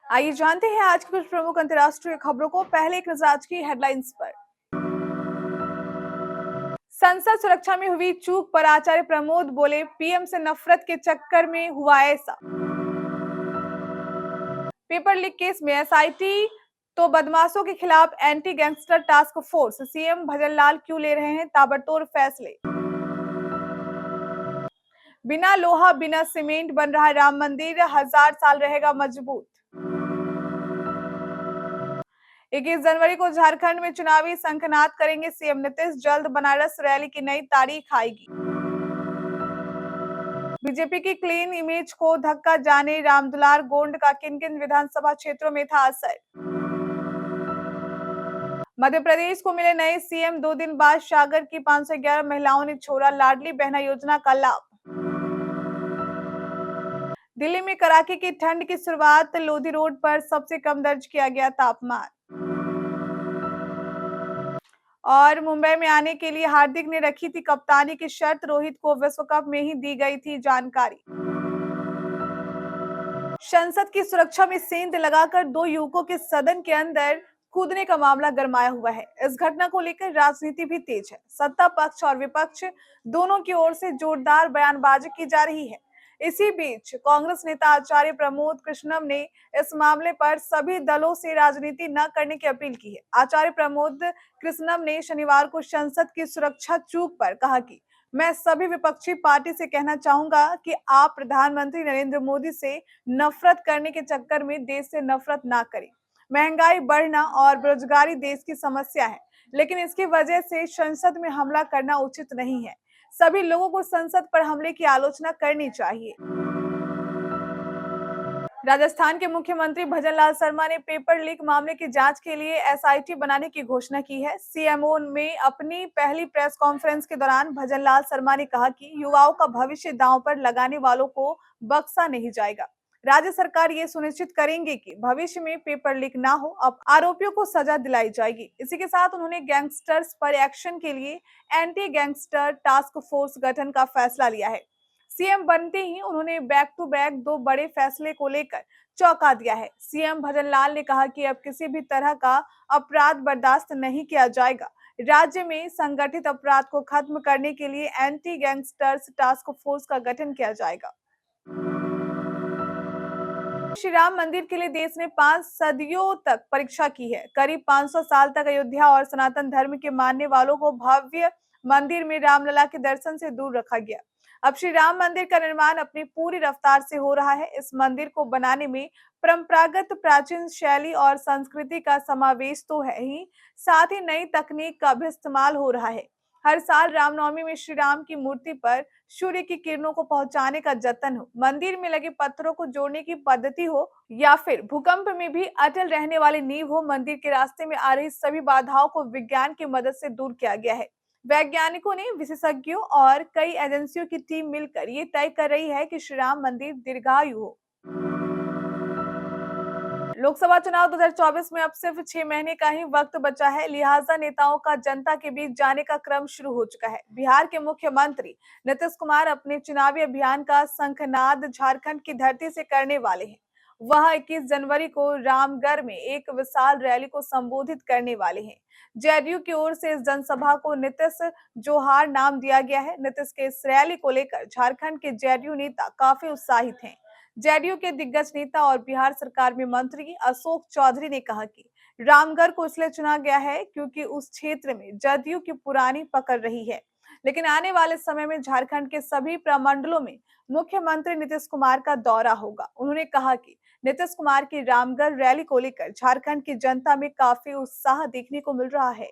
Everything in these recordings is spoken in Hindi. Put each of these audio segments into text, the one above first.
आइए जानते हैं आज की कुछ प्रमुख अंतर्राष्ट्रीय खबरों को। पहले एक नजर आज की हेडलाइंस पर। संसद सुरक्षा में हुई चूक पर आचार्य प्रमोद बोले, पीएम से नफरत के चक्कर में हुआ ऐसा। पेपर लीक केस में एसआईटी तो बदमाशों के खिलाफ anti gangster task force, CM Bhajanlal क्यों ले रहे हैं ताबड़तोड़ फैसले। बिना लोहा बिना सीमेंट बन रहा राम मंदिर, 1000 साल रहेगा मजबूत। 21 जनवरी को झारखंड में चुनावी शंखनाद करेंगे सीएम नीतीश, जल्द बनारस रैली की नई तारीख आएगी। बीजेपी की क्लीन इमेज को धक्का, जाने रामदुलार गोंड का किन किन विधानसभा क्षेत्रों में था असर। मध्य प्रदेश को मिले नए सीएम, 2 दिन बाद सागर की 511 महिलाओं ने छोड़ा लाडली बहना योजना का लाभ। दिल्ली में कड़ाके की ठंड की शुरुआत, लोधी रोड पर सबसे कम दर्ज किया गया तापमान। और मुंबई में आने के लिए हार्दिक ने रखी थी कप्तानी की शर्त, रोहित को विश्व कप में ही दी गई थी जानकारी। संसद की सुरक्षा में सेंध लगाकर 2 युवकों के सदन के अंदर कूदने का मामला गरमाया हुआ है। इस घटना को लेकर राजनीति भी तेज है। सत्ता पक्ष और विपक्ष दोनों की ओर से जोरदार बयानबाजी की जा रही है। इसी बीच कांग्रेस नेता आचार्य प्रमोद कृष्णम ने इस मामले पर सभी दलों से राजनीति न करने की अपील की है। आचार्य प्रमोद कृष्णम ने शनिवार को संसद की सुरक्षा चूक पर कहा कि मैं सभी विपक्षी पार्टी से कहना चाहूंगा कि आप प्रधानमंत्री नरेंद्र मोदी से नफरत करने के चक्कर में देश से नफरत ना करें। महंगाई बढ़ना और बेरोजगारी देश की समस्या है, लेकिन इसकी वजह से संसद में हमला करना उचित नहीं है। सभी लोगों को संसद पर हमले की आलोचना करनी चाहिए। राजस्थान के मुख्यमंत्री भजनलाल शर्मा ने पेपर लीक मामले की जांच के लिए एसआईटी बनाने की घोषणा की है। सीएमओ में अपनी पहली प्रेस कॉन्फ्रेंस के दौरान भजनलाल शर्मा ने कहा कि युवाओं का भविष्य दांव पर लगाने वालों को बख्शा नहीं जाएगा। राज्य सरकार ये सुनिश्चित करेंगे कि भविष्य में पेपर लीक ना हो। अब आरोपियों को सजा दिलाई जाएगी। इसी के साथ उन्होंने गैंगस्टर्स पर एक्शन के लिए एंटी गैंगस्टर टास्क फोर्स गठन का फैसला लिया है। सीएम बनते ही उन्होंने बैक टू बैक 2 बड़े फैसले को लेकर चौंका दिया है। सीएम भजनलाल ने कहा कि अब किसी भी तरह का अपराध बर्दाश्त नहीं किया जाएगा। राज्य में संगठित अपराध को खत्म करने के लिए एंटी गैंगस्टर्स टास्क फोर्स का गठन किया जाएगा। श्री राम मंदिर के लिए देश ने 5 सदियों तक परीक्षा की है। करीब 500 साल तक अयोध्या और सनातन धर्म के मानने वालों को भव्य मंदिर में रामलला के दर्शन से दूर रखा गया। अब श्री राम मंदिर का निर्माण अपनी पूरी रफ्तार से हो रहा है। इस मंदिर को बनाने में परंपरागत प्राचीन शैली और संस्कृति का समावेश तो है ही, साथ ही नई तकनीक का भी इस्तेमाल हो रहा है। हर साल रामनवमी में श्री राम की मूर्ति पर सूर्य की किरणों को पहुंचाने का जतन हो, मंदिर में लगे पत्थरों को जोड़ने की पद्धति हो, या फिर भूकंप में भी अटल रहने वाली नींव हो, मंदिर के रास्ते में आ रही सभी बाधाओं को विज्ञान की मदद से दूर किया गया है। वैज्ञानिकों ने, विशेषज्ञों और कई एजेंसियों की टीम मिलकर ये तय कर रही है कि श्री राम मंदिर दीर्घायु हो। लोकसभा चुनाव 2024 में अब सिर्फ 6 महीने का ही वक्त बचा है, लिहाजा नेताओं का जनता के बीच जाने का क्रम शुरू हो चुका है। बिहार के मुख्यमंत्री नीतीश कुमार अपने चुनावी अभियान का शंखनाद झारखंड की धरती से करने वाले हैं। वह 21 जनवरी को रामगढ़ में एक विशाल रैली को संबोधित करने वाले हैं। जदयू की ओर से इस जनसभा को नीतीश जोहार नाम दिया गया है। नीतीश के इस रैली को लेकर झारखंड के जदयू नेता काफी उत्साहित हैं। जदयू के दिग्गज नेता और बिहार सरकार में मंत्री अशोक चौधरी ने कहा कि रामगढ़ को इसलिए चुना गया है क्योंकि उस क्षेत्र में जदयू की पुरानी पकड़ रही है, लेकिन आने वाले समय में झारखंड के सभी प्रमंडलों में मुख्यमंत्री नीतीश कुमार का दौरा होगा। उन्होंने कहा कि नीतीश कुमार की रामगढ़ रैली को लेकर झारखंड की जनता में काफी उत्साह देखने को मिल रहा है।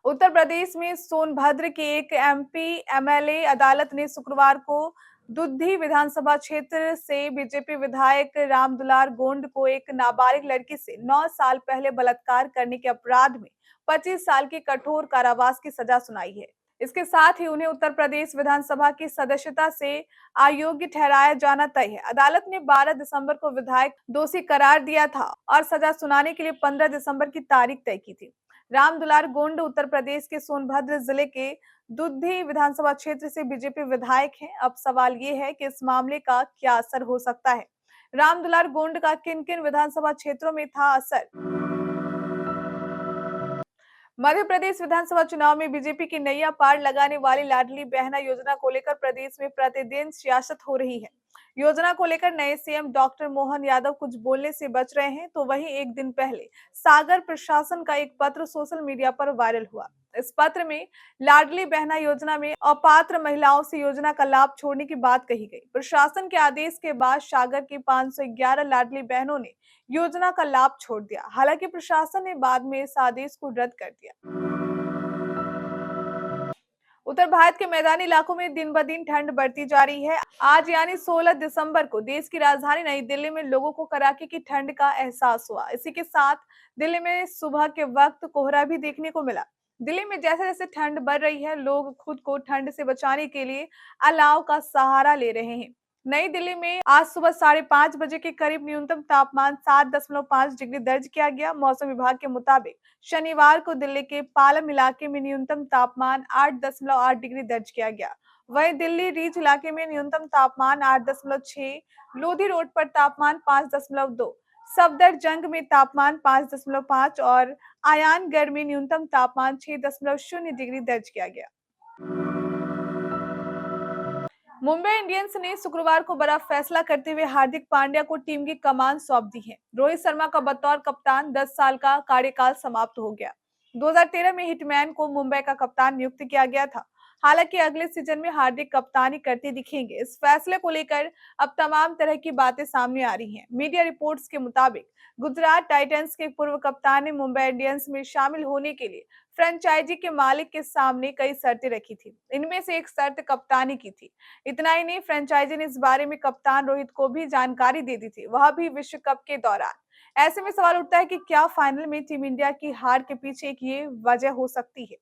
उत्तर प्रदेश में सोनभद्र के एक एमपी एमएलए अदालत ने शुक्रवार को दुद्धी विधानसभा क्षेत्र से बीजेपी विधायक रामदुलार गोंड को एक नाबालिग लड़की से 9 साल पहले बलात्कार करने के अपराध में 25 साल की कठोर कारावास की सजा सुनाई है। इसके साथ ही उन्हें उत्तर प्रदेश विधानसभा की सदस्यता से अयोग्य ठहराया जाना तय है। अदालत ने 12 दिसंबर को विधायक दोषी करार दिया था और सजा सुनाने के लिए 15 दिसंबर की तारीख तय की थी। रामदुलार गोंड उत्तर प्रदेश के सोनभद्र जिले के दुद्धी विधानसभा क्षेत्र से बीजेपी विधायक हैं। अब सवाल ये है कि इस मामले का क्या असर हो सकता है। रामदुलार गोंड का किन किन विधानसभा क्षेत्रों में था असर? मध्य प्रदेश विधानसभा चुनाव में बीजेपी की नैया पार लगाने वाली लाडली बहना योजना को लेकर प्रदेश में प्रतिदिन सियासत हो रही है। योजना को लेकर नए सीएम डॉक्टर मोहन यादव कुछ बोलने से बच रहे हैं, तो वहीं एक दिन पहले सागर प्रशासन का एक पत्र सोशल मीडिया पर वायरल हुआ। इस पत्र में लाडली बहना योजना में अपात्र महिलाओं से योजना का लाभ छोड़ने की बात कही गई। प्रशासन के आदेश के बाद सागर की 511 लाडली बहनों ने योजना का लाभ छोड़ दिया। हालांकि प्रशासन ने बाद में इस आदेश को रद्द कर दिया। उत्तर भारत के मैदानी इलाकों में दिन ब दिन ठंड बढ़ती जा रही है। आज यानी 16 दिसंबर को देश की राजधानी नई दिल्ली में लोगों को कड़ाके की ठंड का एहसास हुआ। इसी के साथ दिल्ली में सुबह के वक्त कोहरा भी देखने को मिला। दिल्ली में जैसे जैसे ठंड बढ़ रही है, लोग खुद को ठंड से बचाने के लिए अलाव का सहारा ले रहे हैं। नई दिल्ली में आज सुबह 5:30 बजे के करीब न्यूनतम तापमान 7.5 डिग्री दर्ज किया गया। मौसम विभाग के मुताबिक शनिवार को दिल्ली के पालम इलाके में न्यूनतम तापमान 8.8 डिग्री दर्ज किया गया। वहीं दिल्ली रीच इलाके में न्यूनतम तापमान 8.6, लोधी रोड पर तापमान 5.2, सफदरजंग में तापमान 5.5 और आयानगढ़ में न्यूनतम तापमान 6.0 डिग्री दर्ज किया गया। मुंबई इंडियंस ने शुक्रवार को बड़ा फैसला करते हुए हार्दिक पांड्या को टीम की कमान सौंप दी है। रोहित शर्मा का बतौर कप्तान 10 साल का कार्यकाल समाप्त हो गया। 2013 में हिटमैन को मुंबई का कप्तान नियुक्त किया गया था। हालांकि अगले सीजन में हार्दिक कप्तानी करते दिखेंगे। इस फैसले को लेकर अब तमाम तरह की बातें सामने आ रही हैं। मीडिया रिपोर्ट्स के मुताबिक गुजरात टाइटंस के पूर्व कप्तान ने मुंबई इंडियंस में शामिल होने के लिए फ्रेंचाइजी के मालिक के सामने कई शर्तें रखी थी। इनमें से एक शर्त कप्तानी की थी। इतना ही नहीं, फ्रेंचाइजी ने इस बारे में कप्तान रोहित को भी जानकारी दे दी थी, वह भी विश्व कप के दौरान। ऐसे में सवाल उठता है कि क्या फाइनल में टीम इंडिया की हार के पीछे एक ये वजह हो सकती है?